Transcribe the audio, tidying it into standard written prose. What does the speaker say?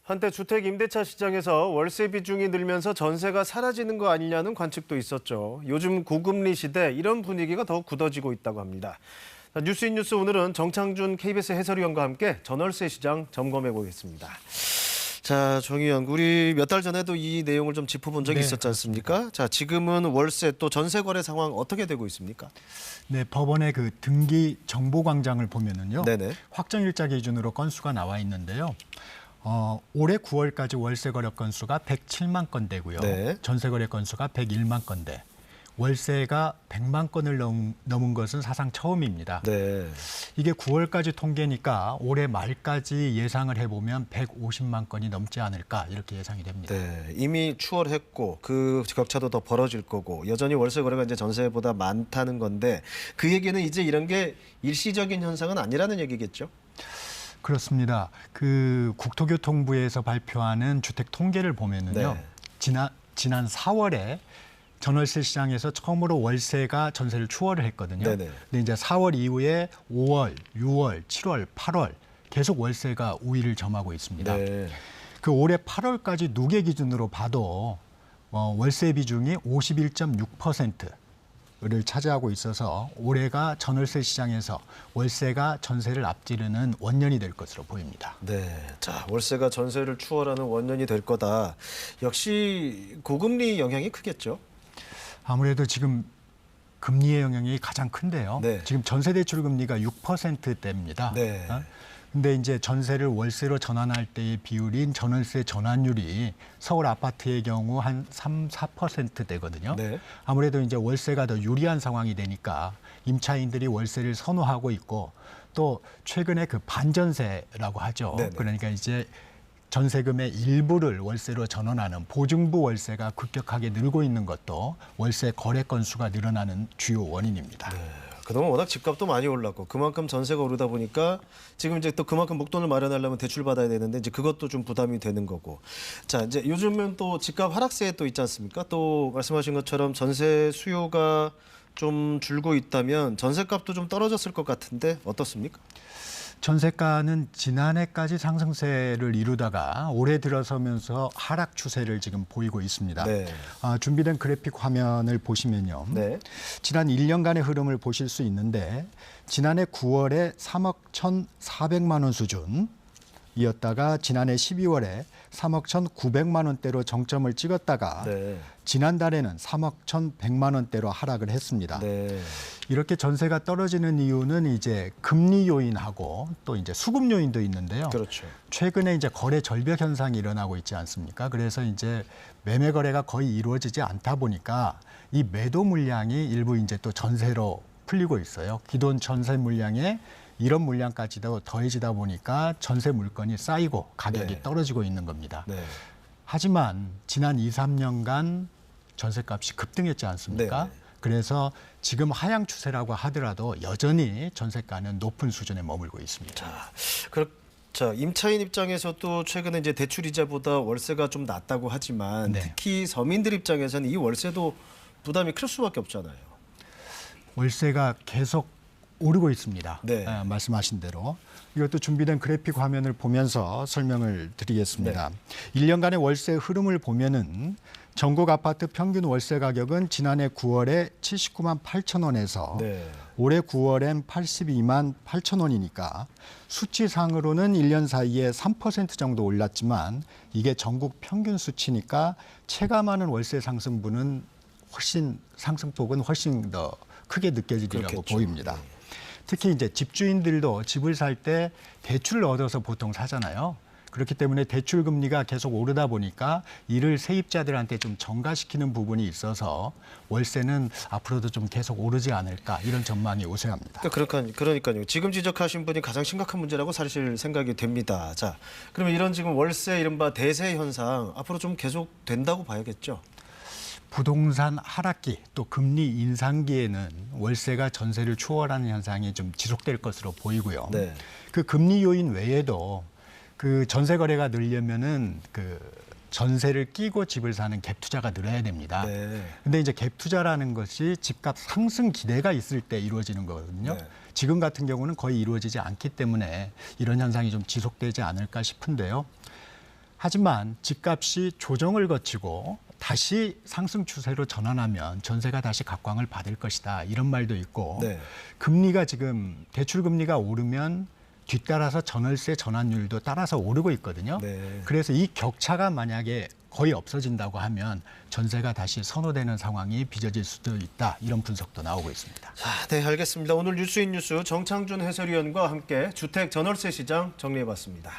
한때 주택 임대차 시장에서 월세 비중이 늘면서 전세가 사라지는 거 아니냐는 관측도 있었죠. 요즘 고금리 시대 이런 분위기가 더욱 굳어지고 있다고 합니다. 뉴스인뉴스 오늘은 정창준 KBS 해설위원과 함께 전월세 시장 점검해 보겠습니다. 자, 정 의원, 우리 몇 달 전에도 이 내용을 좀 짚어본 적이 있었지 않습니까? 자, 지금은 월세 또 전세 거래 상황 어떻게 되고 있습니까? 네, 법원의 그 등기 정보광장을 보면은요. 네네. 확정일자 기준으로 건수가 나와 있는데요. 올해 9월까지 월세 거래 건수가 107만 건대고요. 네. 전세 거래 건수가 101만 건대. 월세가 100만 건을 넘은 것은 사상 처음입니다. 네. 이게 9월까지 통계니까 올해 말까지 예상을 해보면 150만 건이 넘지 않을까 이렇게 예상이 됩니다. 네, 이미 추월했고 그 격차도 더 벌어질 거고 여전히 월세 거래가 이제 전세보다 많다는 건데 그 얘기는 이제 이런 게 일시적인 현상은 아니라는 얘기겠죠? 그렇습니다. 그 국토교통부에서 발표하는 주택 통계를 보면은요. 네. 지난 4월에 전월세 시장에서 처음으로 월세가 전세를 추월을 했거든요. 네네. 근데 이제 4월 이후에 5월, 6월, 7월, 8월 계속 월세가 우위를 점하고 있습니다. 네. 그 올해 8월까지 누계 기준으로 봐도 월세 비중이 51.6%를 차지하고 있어서 올해가 전월세 시장에서 월세가 전세를 앞지르는 원년이 될 것으로 보입니다. 네, 자 월세가 전세를 추월하는 원년이 될 거다. 역시 고금리 영향이 크겠죠? 아무래도 지금 금리의 영향이 가장 큰데요. 네. 지금 전세 대출 금리가 6%대입니다. 네. 근데 이제 전세를 월세로 전환할 때의 비율인 전월세 전환율이 서울 아파트의 경우 한 3, 4%대거든요. 네. 아무래도 이제 월세가 더 유리한 상황이 되니까 임차인들이 월세를 선호하고 있고 또 최근에 그 반전세라고 하죠. 네네. 그러니까 이제 전세금의 일부를 월세로 전환하는 보증부 월세가 급격하게 늘고 있는 것도 월세 거래 건수가 늘어나는 주요 원인입니다. 네. 그동안 워낙 집값도 많이 올랐고 그만큼 전세가 오르다 보니까 지금 이제 또 그만큼 목돈을 마련하려면 대출 받아야 되는데 이제 그것도 좀 부담이 되는 거고. 자, 이제 요즘은 또 집값 하락세에 또 있지 않습니까? 또 말씀하신 것처럼 전세 수요가 좀 줄고 있다면 전세값도 좀 떨어졌을 것 같은데 어떻습니까? 전세가는 지난해까지 상승세를 이루다가 올해 들어서면서 하락 추세를 지금 보이고 있습니다. 네. 준비된 그래픽 화면을 보시면요. 네. 지난 1년간의 흐름을 보실 수 있는데 지난해 9월에 3억 1,400만 원 수준이었다가 지난해 12월에 3억 1,900만 원대로 정점을 찍었다가 네. 지난달에는 3억 1,100만 원대로 하락을 했습니다. 네. 이렇게 전세가 떨어지는 이유는 이제 금리 요인하고 또 이제 수급 요인도 있는데요. 그렇죠. 최근에 이제 거래 절벽 현상이 일어나고 있지 않습니까? 그래서 이제 매매 거래가 거의 이루어지지 않다 보니까 이 매도 물량이 일부 이제 또 전세로 풀리고 있어요. 기존 전세 물량에 이런 물량까지도 더해지다 보니까 전세 물건이 쌓이고 가격이 네. 떨어지고 있는 겁니다. 네. 하지만 지난 2, 3년간 전세값이 급등했지 않습니까? 네. 그래서 지금 하향 추세라고 하더라도 여전히 전세가는 높은 수준에 머물고 있습니다. 자, 임차인 입장에서도 최근에 이제 대출 이자보다 월세가 좀 낮다고 하지만 네. 특히 서민들 입장에서는 이 월세도 부담이 클 수밖에 없잖아요. 월세가 계속 오르고 있습니다. 네. 말씀하신 대로. 이것도 준비된 그래픽 화면을 보면서 설명을 드리겠습니다. 1년간의 월세 흐름을 보면은 전국 아파트 평균 월세 가격은 지난해 9월에 79만 8천 원에서 네. 올해 9월엔 82만 8천 원이니까 수치상으로는 1년 사이에 3% 정도 올랐지만 이게 전국 평균 수치니까 체감하는 월세 상승분은 상승폭은 훨씬 더 크게 느껴지리라고 그렇겠죠. 보입니다. 네. 특히 이제 집주인들도 집을 살 때 대출을 얻어서 보통 사잖아요. 그렇기 때문에 대출 금리가 계속 오르다 보니까 이를 세입자들한테 좀 전가시키는 부분이 있어서 월세는 앞으로도 좀 계속 오르지 않을까 이런 전망이 우세합니다. 그러니까요. 지금 지적하신 분이 가장 심각한 문제라고 사실 생각이 됩니다. 자, 그러면 이런 지금 월세 이른바 대세 현상 앞으로 좀 계속 된다고 봐야겠죠? 부동산 하락기 또 금리 인상기에는 월세가 전세를 추월하는 현상이 좀 지속될 것으로 보이고요. 네. 그 금리 요인 외에도 그 전세 거래가 늘려면은 그 전세를 끼고 집을 사는 갭 투자가 늘어야 됩니다. 네. 근데 이제 갭 투자라는 것이 집값 상승 기대가 있을 때 이루어지는 거거든요. 네. 지금 같은 경우는 거의 이루어지지 않기 때문에 이런 현상이 좀 지속되지 않을까 싶은데요. 하지만 집값이 조정을 거치고 다시 상승 추세로 전환하면 전세가 다시 각광을 받을 것이다. 이런 말도 있고 네. 금리가 지금 대출 금리가 오르면 뒤따라서 전월세 전환율도 따라서 오르고 있거든요. 네. 그래서 이 격차가 만약에 거의 없어진다고 하면 전세가 다시 선호되는 상황이 빚어질 수도 있다. 이런 분석도 나오고 있습니다. 자, 네, 알겠습니다. 오늘 뉴스인 뉴스 정창준 해설위원과 함께 주택 전월세 시장 정리해봤습니다.